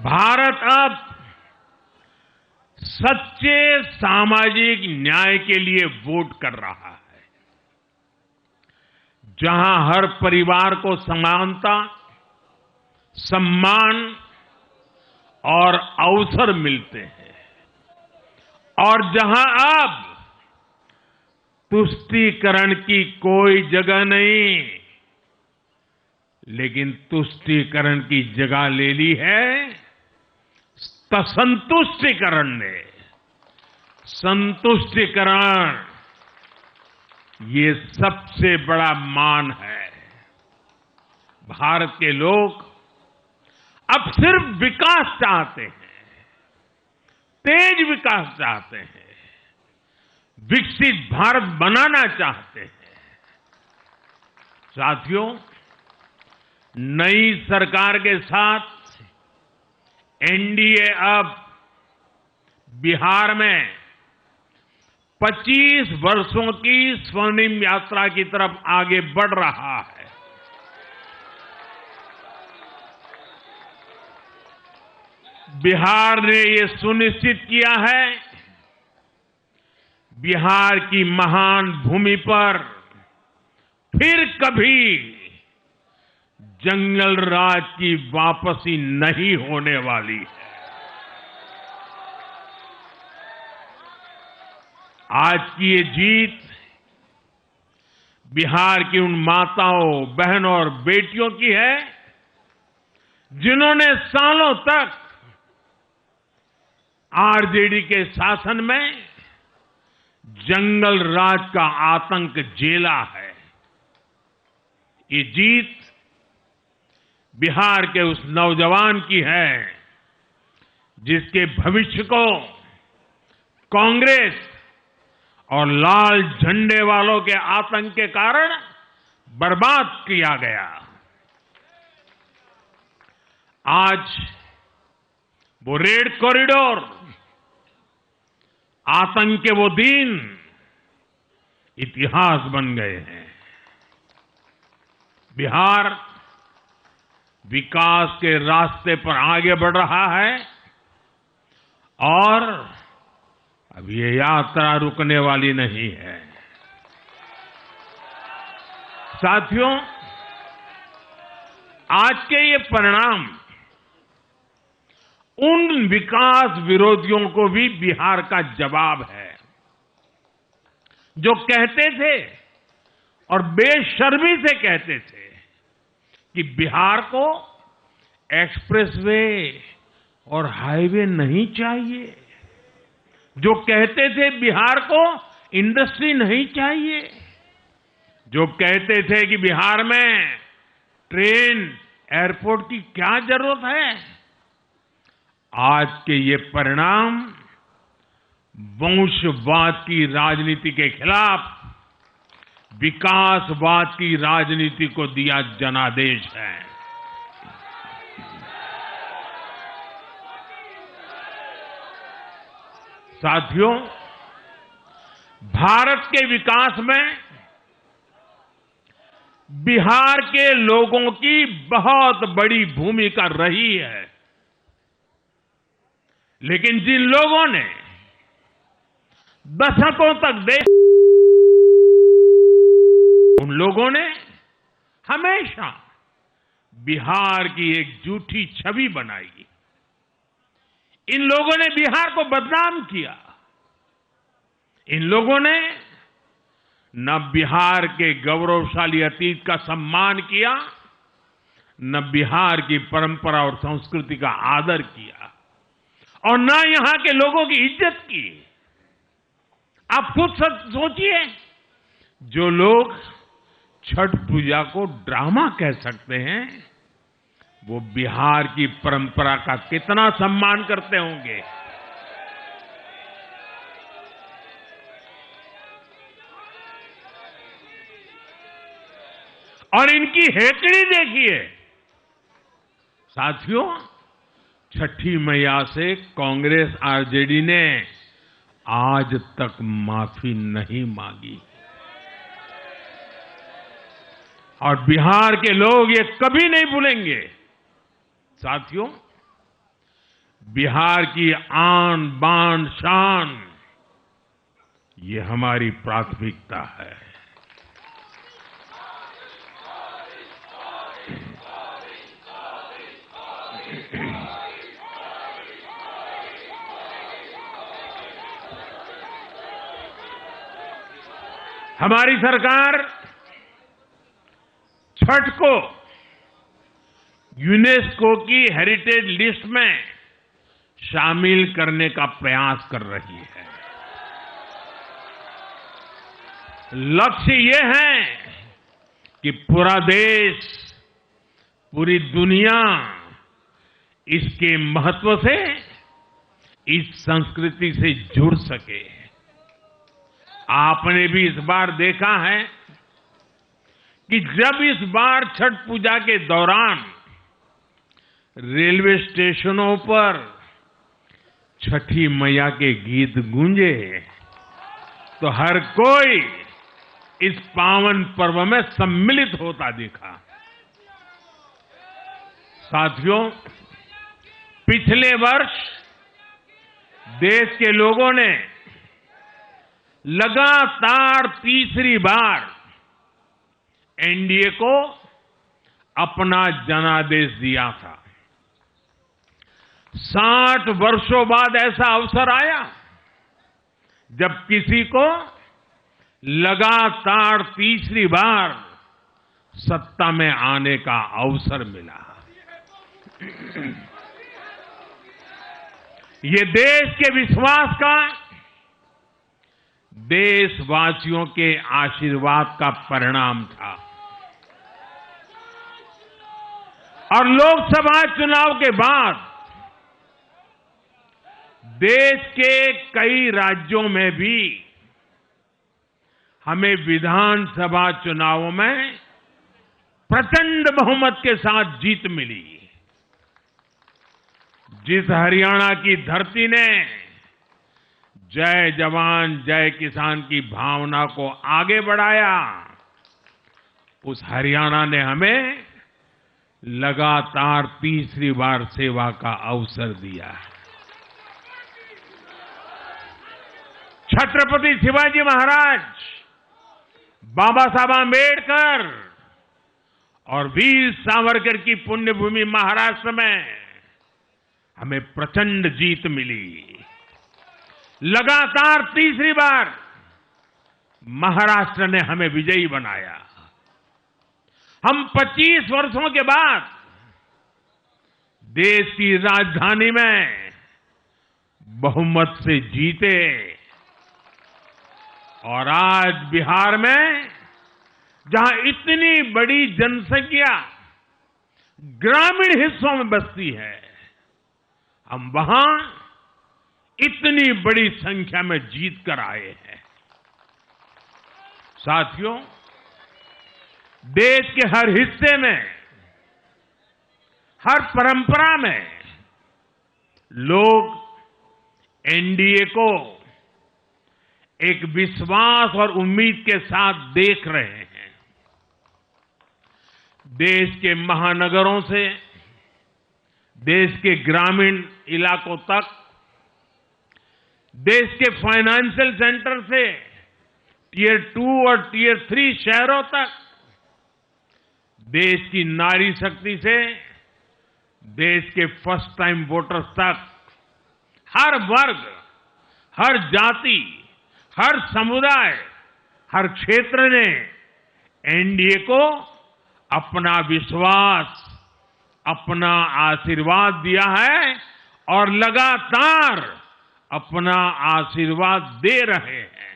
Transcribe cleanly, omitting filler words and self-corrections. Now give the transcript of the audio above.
भारत अब सच्चे सामाजिक न्याय के लिए वोट कर रहा है, जहां हर परिवार को समानता, सम्मान और अवसर मिलते हैं और जहां अब तुष्टीकरण की कोई जगह नहीं, लेकिन तुष्टीकरण की जगह ले ली है संतुष्टीकरण ने। संतुष्टीकरण ये सबसे बड़ा मान है। भारत के लोग अब सिर्फ विकास चाहते हैं, तेज विकास चाहते हैं, विकसित भारत बनाना चाहते हैं। साथियों, नई सरकार के साथ एनडीए अब बिहार में 25 वर्षों की स्वर्णिम यात्रा की तरफ आगे बढ़ रहा है। बिहार ने ये सुनिश्चित किया है, बिहार की महान भूमि पर फिर कभी जंगल राज की वापसी नहीं होने वाली है। आज की ये जीत बिहार की उन माताओं, बहनों और बेटियों की है जिन्होंने सालों तक आरजेडी के शासन में जंगल राज का आतंक झेला है। ये जीत बिहार के उस नौजवान की है जिसके भविष्य को कांग्रेस और लाल झंडे वालों के आतंक के कारण बर्बाद किया गया। आज वो रेड कॉरिडोर, आतंक के वो दिन इतिहास बन गए हैं। बिहार विकास के रास्ते पर आगे बढ़ रहा है और अब ये यात्रा रुकने वाली नहीं है। साथियों, आज के ये परिणाम उन विकास विरोधियों को भी बिहार का जवाब है जो कहते थे और बेशर्मी से कहते थे कि बिहार को एक्सप्रेसवे और हाईवे नहीं चाहिए, जो कहते थे बिहार को इंडस्ट्री नहीं चाहिए, जो कहते थे कि बिहार में ट्रेन, एयरपोर्ट की क्या जरूरत है। आज के ये परिणाम वंशवाद की राजनीति के खिलाफ विकासवाद की राजनीति को दिया जनादेश है। साथियों, भारत के विकास में बिहार के लोगों की बहुत बड़ी भूमिका रही है, लेकिन जिन लोगों ने दशकों तक देश, उन लोगों ने हमेशा बिहार की एक झूठी छवि बनाई। इन लोगों ने बिहार को बदनाम किया। इन लोगों ने न बिहार के गौरवशाली अतीत का सम्मान किया, न बिहार की परंपरा और संस्कृति का आदर किया और न यहां के लोगों की इज्जत की। आप खुद सोचिए, जो लोग छठ पूजा को ड्रामा कह सकते हैं, वो बिहार की परंपरा का कितना सम्मान करते होंगे। और इनकी हेकड़ी देखिए। साथियों, छठी मैया से कांग्रेस आरजेडी ने आज तक माफी नहीं मांगी और बिहार के लोग ये कभी नहीं भूलेंगे। साथियों, बिहार की आन बान शान, ये हमारी प्राथमिकता है। हमारी सरकार छठ को यूनेस्को की हेरिटेज लिस्ट में शामिल करने का प्रयास कर रही है। लक्ष्य ये है कि पूरा देश, पूरी दुनिया इसके महत्व से, इस संस्कृति से जुड़ सके। आपने भी इस बार देखा है कि जब इस बार छठ पूजा के दौरान रेलवे स्टेशनों पर छठी मैया के गीत गूंजे, तो हर कोई इस पावन पर्व में सम्मिलित होता दिखा। साथियों, पिछले वर्ष देश के लोगों ने लगातार तीसरी बार एनडीए को अपना जनादेश दिया था। 60 वर्षों बाद ऐसा अवसर आया जब किसी को लगातार तीसरी बार सत्ता में आने का अवसर मिला। ये देश के विश्वास का, देशवासियों के आशीर्वाद का परिणाम था। और लोकसभा चुनाव के बाद देश के कई राज्यों में भी हमें विधानसभा चुनावों में प्रचंड बहुमत के साथ जीत मिली। जिस हरियाणा की धरती ने जय जवान जय किसान की भावना को आगे बढ़ाया, उस हरियाणा ने हमें लगातार तीसरी बार सेवा का अवसर दिया है। छत्रपति शिवाजी महाराज, बाबा साहब आंबेडकर और वीर सावरकर की पुण्यभूमि महाराष्ट्र में हमें प्रचंड जीत मिली। लगातार तीसरी बार महाराष्ट्र ने हमें विजयी बनाया। हम 25 वर्षों के बाद देश की राजधानी में बहुमत से जीते और आज बिहार में जहां इतनी बड़ी जनसंख्या ग्रामीण हिस्सों में बसती है, हम वहां इतनी बड़ी संख्या में जीत कर आए हैं। साथियों, देश के हर हिस्से में, हर परंपरा में लोग एनडीए को एक विश्वास और उम्मीद के साथ देख रहे हैं। देश के महानगरों से देश के ग्रामीण इलाकों तक, देश के फाइनेंशियल सेंटर से टियर 2 और टियर 3 शहरों तक, देश की नारी शक्ति से देश के फर्स्ट टाइम वोटर्स तक, हर वर्ग, हर जाति, हर समुदाय, हर क्षेत्र ने एनडीए को अपना विश्वास, अपना आशीर्वाद दिया है और लगातार अपना आशीर्वाद दे रहे हैं।